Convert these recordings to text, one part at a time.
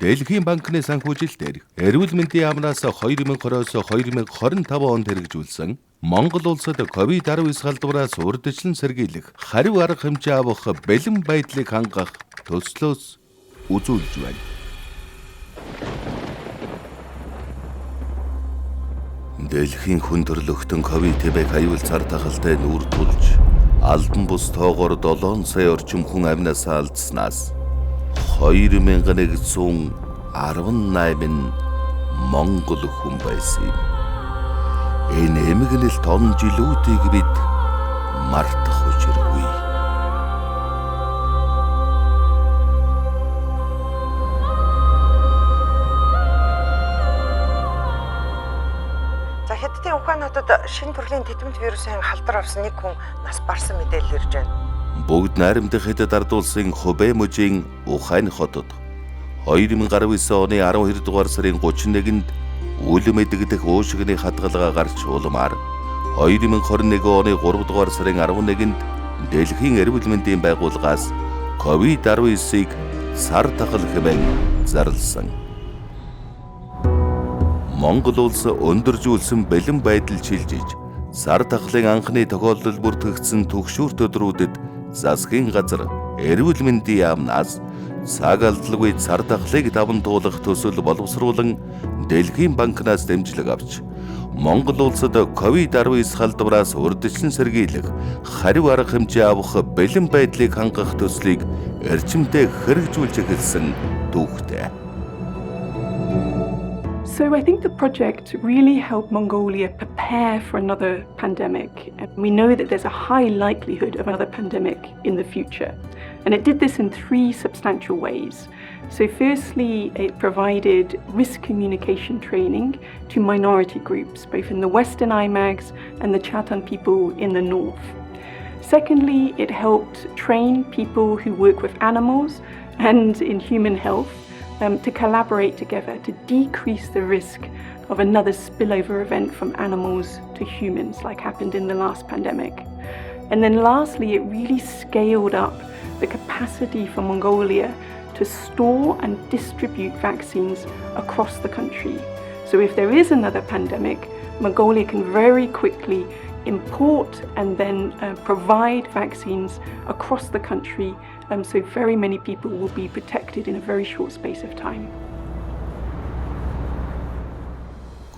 Дэлхийн банкны санхүүжилтээр эрүүл мэндийн яамнаас 2020-оос 2025 онд хэрэгжүүлсэн Монгол улсад COVID-19 халдвараас урьдчилан сэргийлэх хариу арга хэмжээ авах бэлэн байдлыг хангах төслөөс үзүүлж байна. Дэлхийн хүн төрлөختөн COVID-19 аюул цар тахалтай нүүр тулж албан бус тоогоор 7 сая орчим хүн амнаас алдснаас 2118 Монгол хүн байсан юм. Энэ эмгэнэл тон жилүүдийг бид мартах учиргүй. За Хятадын Ухаан хотод шинэ төрлийн тэтгэмж вирусын халдвар авсан нэг хүн нас барсан мэдээлэл ирж байна. Бүгд найрамдах Хятад ард улсын Хубэй мужийн Ухаан хотод 2019 оны 12 дугаар сарын 31-нд үлэм эдгдэх уушигны хадгалгаа гарч улмаар 2021 оны 3 дугаар сарын 11-нд Дэлхийн эрүүл мэндийн байгууллагаас COVID-19-ийг сар тахал хэмээн зарласан. Монгол улс өндөржүүлсэн бэлэн байдал шилжиж сар тахлын анхны тохиолдол бүртгэгдсэн түгшүүрт өдрүүдэд засгийн газар эрүүл мэндийн яамнаас цаг алдалгүй сар тахлыг даван туулах төсөл боловсруулан Дэлхийн банкнаас дэмжлэг авч Монгол улсад COVID-19 халдвараас урьдчилан сэргийлэх хариу арга хэмжээ авах бэлэн байдлыг хангах төслийг эрчимтэй хэрэгжүүлж эхэлсэн түүхтэй. So I think the project really helped Mongolia prepare for another pandemic. And we know that there's a high likelihood of another pandemic in the future. And it did this in 3 substantial ways. So firstly, it provided risk communication training to minority groups, both in the Western IMAGs and the Chatan people in the north. Secondly, it helped train people who work with animals and in human health to collaborate together to decrease the risk of another spillover event from animals to humans, like happened in the last pandemic. And then lastly, it really scaled up the capacity for Mongolia to store and distribute vaccines across the country. So if there is another pandemic, Mongolia can very quickly import and then provide vaccines across the country, so very many people will be protected in a very short space of time.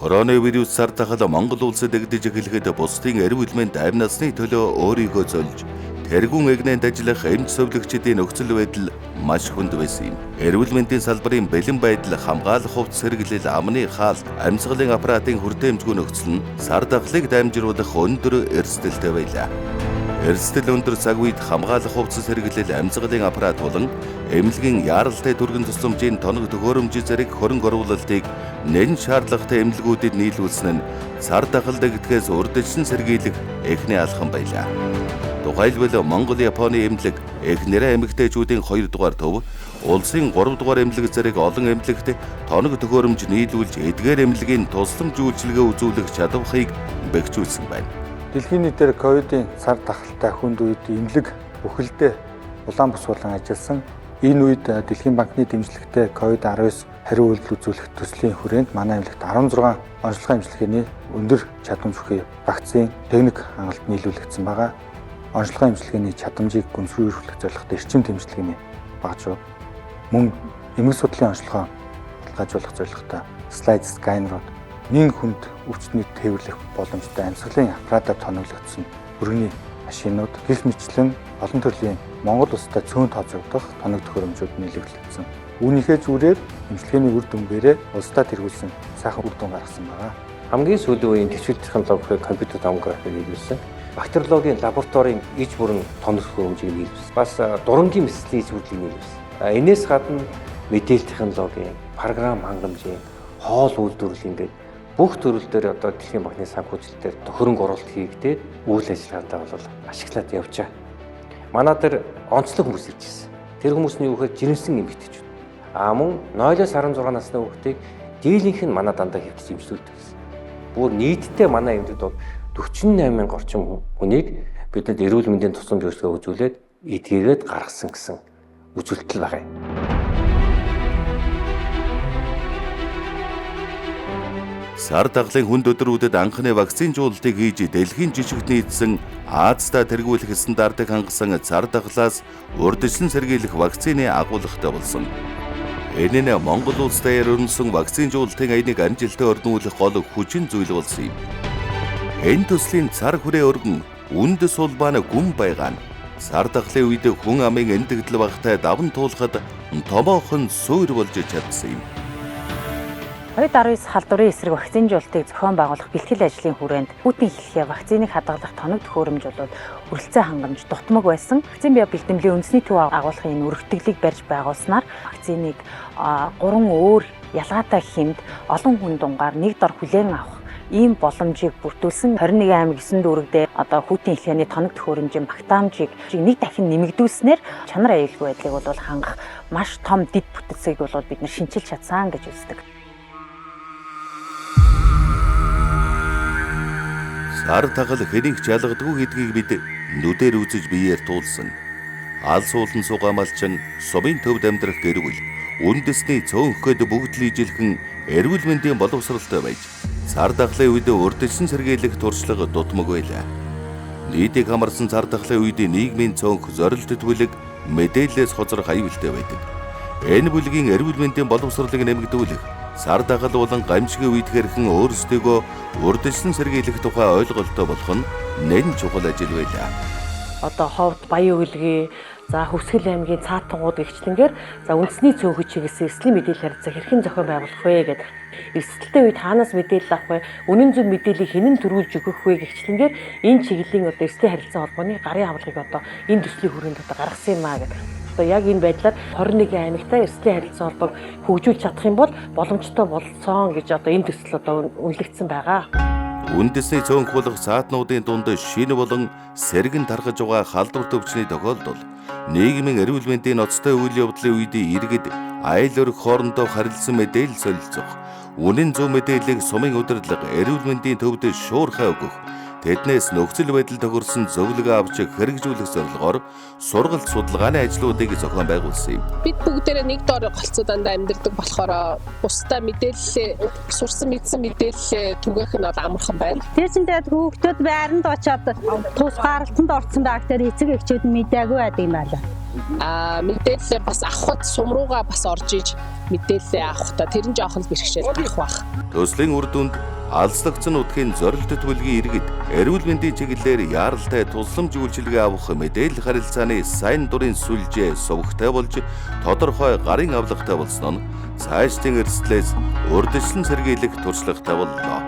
Коронавирус сар тахал Монгол улсад эгдэж эхлэхэд бусдын эрүүл мэнд амь насны төлөө өөрийгөө зольж тэргүүн эгнээнд ажиллах эмч совлогчдын нөхцөл байдал маш хүнд байсан юм. Эрүүл мэндийн салбарын бэлэн байдал, хамгаалах хувцас хэрэглэл, амны хаалт, амьсгалын аппаратын хүртээмжгүй нөхцөл нь сар тахлыг дамжруулах өндөр эрсдэлтэй байлаа. Эрсдэл өндөр цаг үед хамгаалах хувцас хэрэглэл, амьсгалын аппарат болон эмнэлгийн яаралтай түргэн тусламжийн тоног төхөөрөмж зэрэг хөрөнгө оруулалтыг нэн шаардлагатай эмнэлгүүдэд нийлүүлсэн нь сар тахал дэгдэхээс урьдчилан сэргийлэх эхний алхам байлаа. Тухайлбал Монгол Японы эмнэлэг их нэрэ эмэгтэйчүүдийн 2 дугаар төв, улсын 3 дугаар эмнэлэг зэрэг олон эмнэлэгт тоног төхөөрөмж нийлүүлж эдгээр эмнэлгийн тусламж үйлчилгээ үзүүлэх чадварыг бэхжүүлсэн байна. Дэлхийн нийтээр ковидын сар тахалтай хүнд үед эмнэлэг бүхэлдээ улаан бус болон ажилласан. Энэ үед Дэлхийн банкны дэмжлэгтэй COVID-19 хариу үйлдэл үзүүлэх төслийн хүрээнд манай эмнэлэгт 16 онцлогын эмчилгээний өндөр чадамж бүхий вакцин, техник хангалт нийлүүлэгдсэн байгаа. Онцлогын эмчилгээний чадамжийг гүнзгийрүүлэх зорилготой эрчим тэмцэлгээний багажууд, мөн эмгэг судлалын онцлогоо баталгаажуулах зорилготой слайд сканерууд, нэн хүнд өвчтнийг тээвэрлэх боломжтой амьсгалын аппаратаар тоноглогдсон өргөний машинууд, гэх мэтлэн олон төрлийн Монгол улстай цөөн тооцогдох тоног төхөөрөмжүүд нийлэгдсэн. Үүнийхээ зүрээр эмчилгээний үр дүнгээрээ улсдаа тэргүүлсэн сайхан үр дүн гаргасан байгаа. Хамгийн сүүлийн үеийн тэвшил технологи, компьютер томографи нийлүүлсэн. Бактериологийн лабораторийн иж бүрэн тоног төхөөрөмжийг нийлүүлсэн. Бас дурангийн мэслийн зүйлийг нийлүүлсэн. Энээс гадна мэдээлэл технологи, програм хангамжийн, хоол үйлдвэрлэл ингээд бүх төрөл дээр одоо Дэлхийн банкны санхүүжилтээр хөрөнгө оруулалт хийгдээд үйл ажиллагаатай бол ашиглаад явж байгаа. Манай дээр онцлог хүмүүс ирж ирсэн. Тэр хүмүүсийн юу гэхээр жирэмсэн эмэгтэйчүүд. Мөн 0-16 насны хүүхдийг дийлэнх нь манай дандаа хэвтэж имжлүүлдэг гэсэн. Бүр нийтдээ манай эмнэлэгт бол 48,000 орчим хүнийг бидэд эрүүл мэндийн тусламж үйлчилгээ үзүүлээд эдгээгээд гаргасан гэсэн үзүүлэлт байгаа юм. Сар дагалын хүнд өдрүүдэд анхны вакцинжуулалтыг хийж дэлхийн жижигт нийцсэн Азтай тэргүүлэх стандартыг хангасан цар дагалаас урьдчилан сэргийлэх вакцины агуулгатай болсон. Энэ нь Монгол улс дээр өрнөсөн вакцинжуулалтын аяныг амжилттай өрнүүлэх гол хүчин зүйл болсон юм. Энэ төслийн цар хүрээ өргөн үндэс улбааны гүн байгаа нь сар дагалын үед хүн амын эндэгдэл багтай даван туулахад томоохон суур болж чадсан юм. COVID-19 халдварын эсрэг вакцинжуулалтыг зохион байгуулах бэлтгэл ажлын хүрээнд Путин хэлхээ вакциныг хадгалах тоног төхөөрөмж болоод хүрэлцээ хангамж дутмаг байсан. Вакцин био бэлтгэлийн үндэсний төв агуулгын энэ өргөтгөлийг барьж байгуулснаар вакциныг 3 өөр ялгаатай хэмд олон хүн дунгаар нэг дор хүлээн авах ийм боломжийг бүрдүүлсэн. 21 аймаг 9 дүүрэгдээ одоо Путин хэлхээний тоног төхөөрөмжийн багтаамжийг нэг дахин нэмэгдүүлснээр чанар аюулгүй байдлыг бол хангах маш том дэд бүтцийг бол бид нар шинчилж чадсан гэж үздэг. Сар дагал хэнийг жалгадгүй гэдгийг бид нүдээр үзэж биеэр туулсан. Алс уулан сугаамалчин сумын төвд амьдрах гэр бүл үндэсний цөөнхөд бүгд л ижилхэн эрүүл мэндийн боловсралтай байж сар дагалын үед урьдчилан сэргийлэх туршлага дутмаг байлаа. Нийтийг хамарсан сар дагалын үед нийгмийн цөөнх зорилт бүлэг мэдээлэлээс хоцрох аюултай байдаг. Энэ бүлгийн эрүүл мэндийн боловсролыг нэмэгдүүлэх сар дагал болон гамшигын үед хэрхэн өөрсдийгөө урьдчилан сэргийлэх тухай ойлголттой болох нь нэн чухал ажил байлаа. Одоо ховд Баян Өвөлгийн Хөвсгөл аймгийн Цаатангууд гэгчлэнгээр үндэсний цөөхөж чиглэсэн эслийн мэдээлэл харилцаа хэрхэн зохион байгуулах вэ гэдэг. Эсэлттэй үед хаанаас мэдээлэл авах вэ? Үнэн зөв мэдээллийг хэн төрүүлж өгөх вэ гэгчлэнгээр энэ чиглэлийн одоо эслийн харилцаа холбооны гарын авлагыг одоо энэ төслийн хүрээнд одоо гаргасан юм аа гэдэг. Одоо яг энэ байдлаар 21 аймагтай эслийн харилцаа холбоог хөгжүүлж чадах юм бол боломжтой болцсон гэж одоо энэ төсөл одоо үнэлэгдсэн байгаа. Үндэсний цөөнх болох цаатнуудын дунд шинэ болон сэргэн тархаж байгаа халдвар төвчний тохиолдол нийгмийн эрүүл мэндийн ноцтой үйл явдлын үед иргэд айл өрх хоорондоо харилцан мэдээлэл солилцох, үнэн зөв мэдээллийг сумын удирдлага эрүүл мэндийн төвд шуурхай өгөх, тэднээс нөхцөл байдал тохирсон зөвлөгөө авч хэрэгжүүлэх зорилгоор сургалт судалгааны ажлуудыг зохион байгуулсан юм. Бид бүгдээрээ нэг дор голцоо дандаа амьдардаг болохоор бусдаа мэдээлэл сурсан мэдсэн мэдээлэл түгээх нь амархан байна. Тэр чинь тэгээд хүүхдүүд байранд очиод тус гаралтанд орсон байх дээр эцэг эхчүүд мэдээгүй байдаг юм байна. Мэдээлэл бас авахд сум руугаа бас орж иж мэдээлэл авах та тэр нь жоохон бэрхшээл гарах байх. Төслийн үр дүнд алслагдсан нутгийн зорилттой бүлгийн иргэд эрүүл мэндийн чиглэлээр яаралтай тусламж үйлчилгээ авах мэдээлэл харилцааны сайн дурын сүлжээ сувгтай болж тодорхой гарын авлагатай болсон нь цаашдын эрсдлээс урьдчилан сэргийлэх туршлагатай боллоо.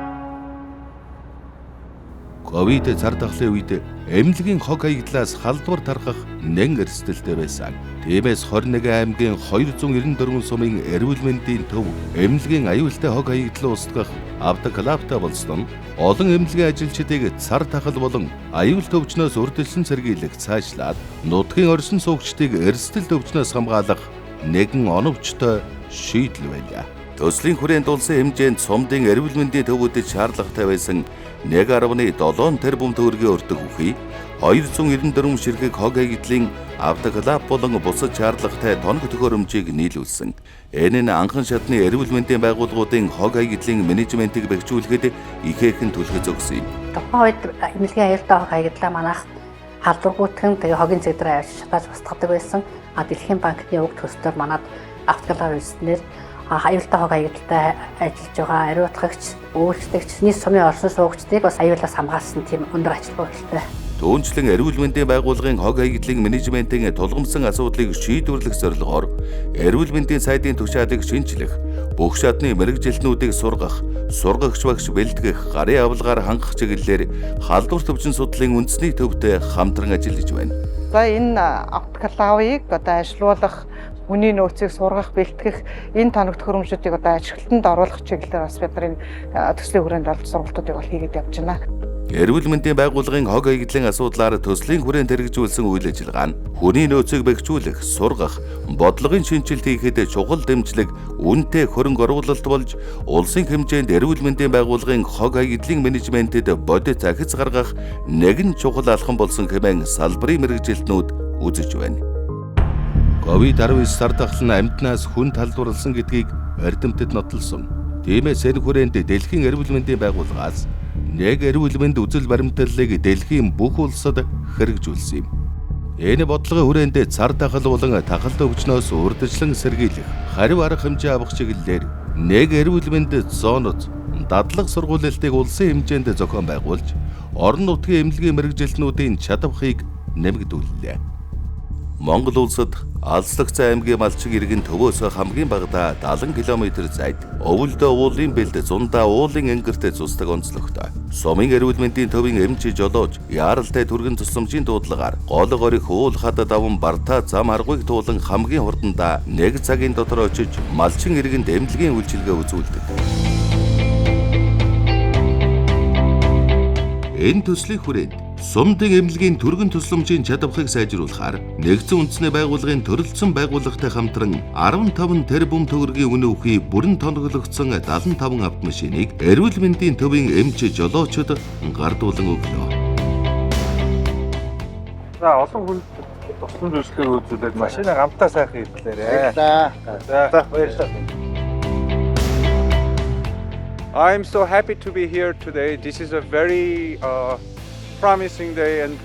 Ковид цар дагалын үед эмнэлгийн хог хаягдлаас халдвар тархах нэн эрсдэлтэй байсан. Тиймээс 21 аймгийн 294 сумын эрүүл мэндийн төв эмнэлгийн аюултай хог хаягдлыг устгах автоклавтай болсон нь олон эмнэлгийн ажилчдыг цар дагал болон аюул төвчнөөс урьдчилан сэргийлэх цаашлаад нутгийн оршин суугчдыг эрсдэл төвчнөөс хамгаалах нэгэн оновчтой шийдэл байлаа. Төслийн хүрээнд улсын хэмжээнд сумдын эрүүл мэндийн төвүүдэд шаардлагатай байсан 1.7 тэрбум төгрөгийн өртөг үхий, 294 ширхэг хог хаягдлын автоклав болон бусад шаардлагатай тоног төхөөрөмжийг нийлүүлсэн. Энэ нь анхан шатны эрүүл мэндийн байгууллагуудын хог хаягдлын менежментийг бэхжүүлэхэд ихээхэн түлхэж өгсөн юм. Тухайн үед эмнэлгийн аюултай хог хаягдлаа манайх халдваргүйтгэн тэгээ хогийн зэг дээр авч шатааж устгадаг байсан. Дэлхийн банкны уг төслөөр манад автоклав үйлснээр аюултай хог хаягдaltaй ажиллаж байгаа ариутгагч, өөрчлөгч, нийт сумын оршин суугчдыг бас аюулаас хамгаалсан тийм өндөр ажил бодолтой. Түүнчлэн эрүүл мэндийн байгууллагын хог хаягдлын менежментийн тулгамсан асуудлыг шийдвэрлэх зорилгоор эрүүл мэндийн сайдын түвшаалыг шинжлэх, бүх шатны мэргэжилтнүүдийг сургах, сургагч багш бэлтгэх, гарын авалгаар хангах чиглэлээр халдвар төвчин судлалын үндэсний төвтэй хамтран ажиллаж байна. За энэ автоклавыг одоо ажилуулах, хүний нөөцийг сургах, бэлтгэх энэ тоног төхөөрөмжүүдийг одоо ажилтнанд оруулах чиглэлээр бас бид нар энэ төслийн хүрээнд олж сургалтуудыг бол хийгээд явж байна. Эрүүл мэндийн байгууллагын хог хаягдлын асуудлаар төслийн хүрээнд хэрэгжүүлсэн үйл ажиллагаа нь хүний нөөцийг бэхжүүлэх, сургах, бодлогын шинжилт хийхэд чухал дэмжлэг, үнэтэй хөрөнгө оруулалт болж улсын хэмжээнд эрүүл мэндийн байгууллагын хог хаягдлын менежментэд бодит захиц гаргах нэгэн чухал алхам болсон хэмээн салбарын мэргэжилтнүүд үзэж байна. COVID-19 сар дагал нь амьтнаас хүн талдварлсан гэдгийг эрдэмтэд нотолсон. Тиймээс энэ хүрээнд Дэлхийн эрүүл мэндийн байгууллагаас нэг эрүүл мэнд үзэл баримтлалыг дэлхийн бүх улсад хэрэгжүүлсэн юм. Энэ бодлогын хүрээнд цар тахал болон тахалт өвчнөөс урьдчилан сэргийлэх, хариу арга хэмжээ авах чиглэлээр нэг эрүүл мэнд зоонод дадлаг сургуулилтыг улсын хэмжээнд зохион байгуулж, орон нутгийн эмнэлгийн мэргэжилтнүүдийн чадварыг нэмэгдүүллээ. Монгол улсад Алслагцай аймгийн малчин иргэн төвөөс хамгийн багадаа 70 км зайд өвөлдөө уулын бэлд зундаа уулын энгэрт зусдаг онцлогтой. Сумын эрүүл мэндийн төвийн эмч жолооч яаралтай түргэн тусламжийн дуудлагаар гол горих уул хад даван бартаа зам аргыг туулан хамгийн хурдандаа 1 цагийн дотор очиж малчин иргэнд эмнэлгийн үйлчилгээ үзүүлдэг. Энэ төслийн хүрээнд Сумдын эмнэлгийн түргэн тусламжийн чадварыг сайжруулахаар нэгдсэн үндэсний байгууллагын төрөлцсөн байгууллагатай хамтран 15 тэрбум төгрөгийн үнэ өгөхий бүрэн тоноглогдсон 75 автомашиныг эрүүл мэндийн төвийн эмч жолоочид гардуулан өглөө. За олон хүнд тусламж үйлчлэгээр үзүүлээд машинаа гамтаа сайхан ирлээрээ. За баярлалаа. I'm so happy to be here today. This is a very promising day and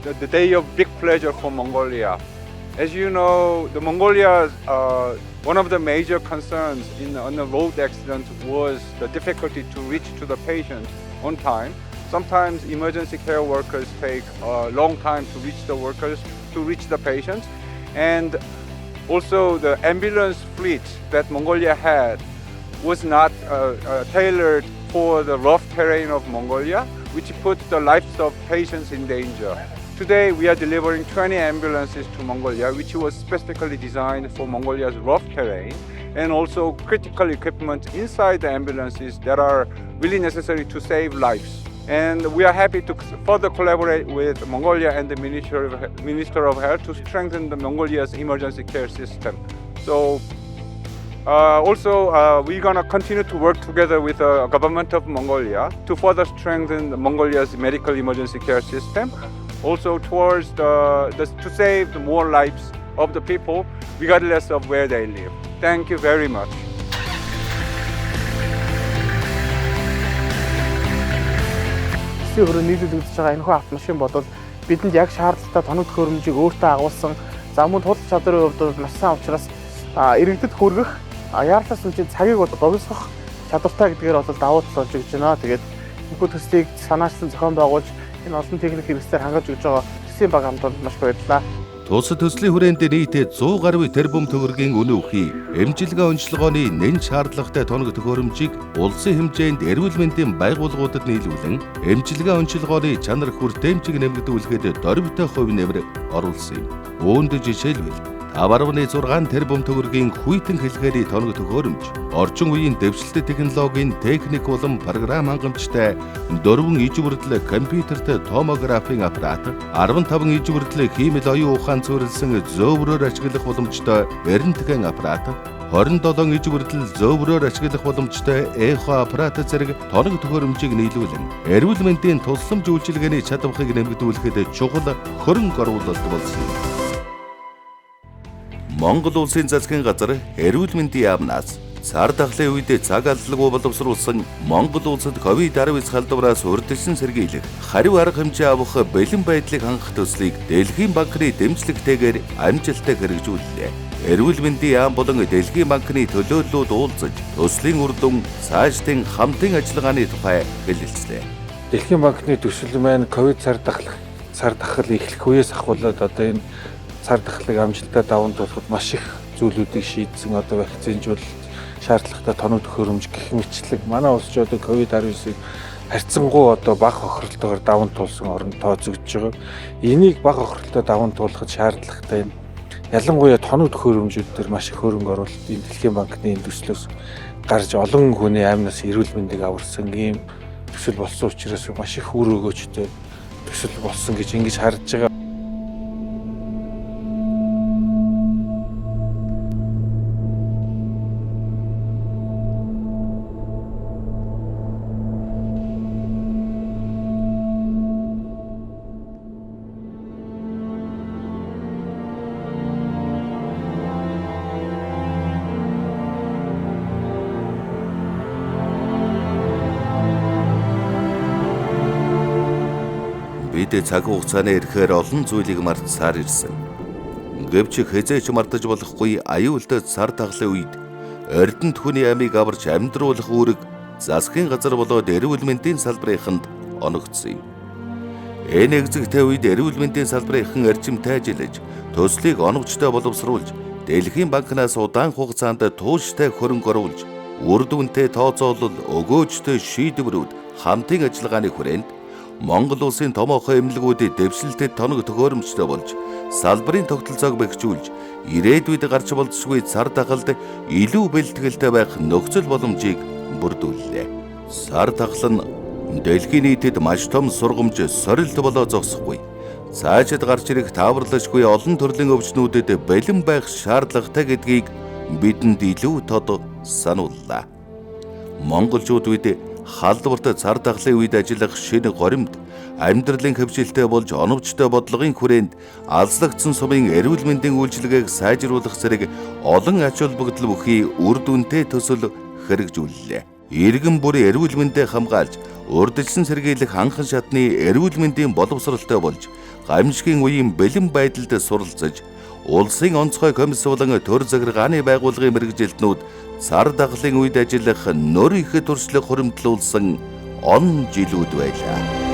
the day of big pleasure for Mongolia. As you know, the Mongolia, one of the major concerns on the road accident was the difficulty to reach to the patient on time. Sometimes emergency care workers take a long time to reach the patients, and also the ambulance fleet that Mongolia had was not tailored for the rough terrain of Mongolia, which put the lives of patients in danger. Today we are delivering 20 ambulances to Mongolia, which was specifically designed for Mongolia's rough terrain, and also critical equipment inside the ambulances that are really necessary to save lives. And we are happy to further collaborate with Mongolia and the Minister of Health to strengthen the Mongolia's emergency care system. So we're going to continue to work together with the government of Mongolia to further strengthen Mongolia's medical emergency care system, also towards to save more lives of the people regardless of where they live. Thank you very much. Өөрөөр нийлүүлэгдэж байгаа энэхүү автомашин бодвол бидэнд яг шаардлагатай тоног төхөөрөмжийг өөртөө агуулсан, за мөн тулах чадрын хувьд маш сайн учраас иргэдэд хүргэх, яаралтай сүнчийн цагийг богиносгох чадвартай гэдгээр бол давуу тал болж өгч байна. Тэгээд энэхүү төслийг санаачлан зохион байгуулж энэ олон техник хэрэгслээр хангаж өгж байгаа төслийн баг хамтанд маш баярлалаа. Тус төслийн хүрээнд нийтээ 100 гаруй тэрбум төгрөгийн үнэ өгөхий эмчилгээ онцлогооны нэн шаардлагатай тоног төхөөрөмжийг улсын хэмжээнд эрүүл мэндийн байгууллагуудад нийлүүлэн эмчилгээ онцлогооны чанар хүртээмжийг нэмэгдүүлэхэд дорвитой хувь нэмэр оруулсан юм. Үүнд жишээлбэл 5.6 тэрбум төгрөгийн хүйтэн хэлхээрийн тоног төхөөрөмж, орчин үеийн дэвшилтэт технологийн техник болон програм хангамжтай 4 иж бүрдэл компьютертэй томографийн аппарат, 15 иж бүрдэл хиймэл оюун ухаан зөвөрлсөн зөөврөөр ашиглах боломжтой рентген аппарат, 27 иж бүрдэл зөөврөөр ашиглах боломжтой эхо аппарат зэрэг тоног төхөөрөмжийг нийлүүлэн эрүүл мэндийн тусламж үйлчилгээний чадварыг нэмэгдүүлэхэд чухал хөрөнгө оруулалт болсон юм. Монгол улсын засгийн газар эрүүл мэндийн яамнаас цар тахлын үед цаг алдалгүй боловсруулсан Монгол улсад COVID-19 халдвараас урьдчилан сэргийлэх, хариу арга хэмжээ авах бэлэн байдлыг хангах төслийг Дэлхийн банкны дэмжлэгтэйгээр амжилттай хэрэгжүүллээ. Эрүүл мэндийн яам болон Дэлхийн банкны төлөөллүүд уулзаж төслийн үр дүн, цаашдын хамтын ажиллагааны тухай хэлэлцлээ. Дэлхийн банкны төсөл маань ковид цар тахал эхлэх үеэс ахуулаад одоо энэ цар тахлыг амжилттай даван туулахад маш их зүйлүүдийг шийдсэн. Одоо вакцинжуулалт, шаардлагатай тоног төхөөрөмж гэх мэтлэг манай улс ч одоо ковид-19-ийг харьцангуй одоо бага хохиролтойгоор даван туулсан оронд тооцогдож байгаа. Энийг бага хохиролтой даван туулахад шаардлагатай ялангуяа тоног төхөөрөмжүүд дээр маш их хөрөнгө оруулалт энэ Дэлхийн банкны энэ төслөөс гарч олон хүний амнаас эрүүл мэндийг аварсан ийм төсөл болсон учраас маш их үр өгөөжтэй төсөл болсон гэж ингэж харж байгаа. Бид цаг хугацааны ирэхээр олон зүйлийг мартсаар ирсэн. Гэвч хязээч мартаж болохгүй аюултай цар тахлын үед Эрдэнэт хүний амийг аварч амьдруулах үүрэг засгийн газар болоод эрүүл мэндийн салбарынханд оногдсон юм. Энэ эгзэгтэй үед эрүүл мэндийн салбарынхан эрчимтэй ажиллаж, төслийг оновчтой боловсруулж, Дэлхийн банкнаас удаан хугацаанд тууштай хөрөнгө оруулж, үр дүнтэй тооцоолол өгөөжтэй шийдвэрүүд хамтын ажиллагааны хүрээнд Монгол улсын томоохон эмнэлгүүдийн дэвшилтэд тоног төхөөрөмжтэй болж, салбарын тогтолцоог бэхжүүлж, ирээдүйд гарч болзошгүй цар тахалд илүү бэлтгэлтэй байх нөхцөл боломжийг бүрдүүллээ. Цар тахал нь дэлхийн нийтэд маш том сургамж сорилт болоо зогсохгүй. Цаашид гарч ирэх тааварлашгүй олон төрлийн өвчнүүдэд бэлэн байх шаардлагатай гэдгийг бидэнд илүү тод санууллаа. Монголчууд үед халдварт цар тахлын үед ажиллах шинэ горимд амьдралын хөвшилтэй болж оновчтой бодлогын хүрээнд алслагдсан сумын эрүүл мэндийн үйлчилгээг сайжруулах зэрэг олон ач холбогдол бүхий үр дүнтэй төсөл хэрэгжүүллээ. Иргэн бүрийн эрүүл мэндээ хамгаалж, урдчилсан сэргийлэх анхан шатны эрүүл мэндийн боловсролтой болж, гамшигын үеийн бэлэн байдалд суралцаж, улсын онцгой комисс болон төр захиргааны байгууллагын мэргэжилтнүүд цар тахлын үед ажиллах нөр их туршлага хуримтлуулсан он жилүүд байлаа.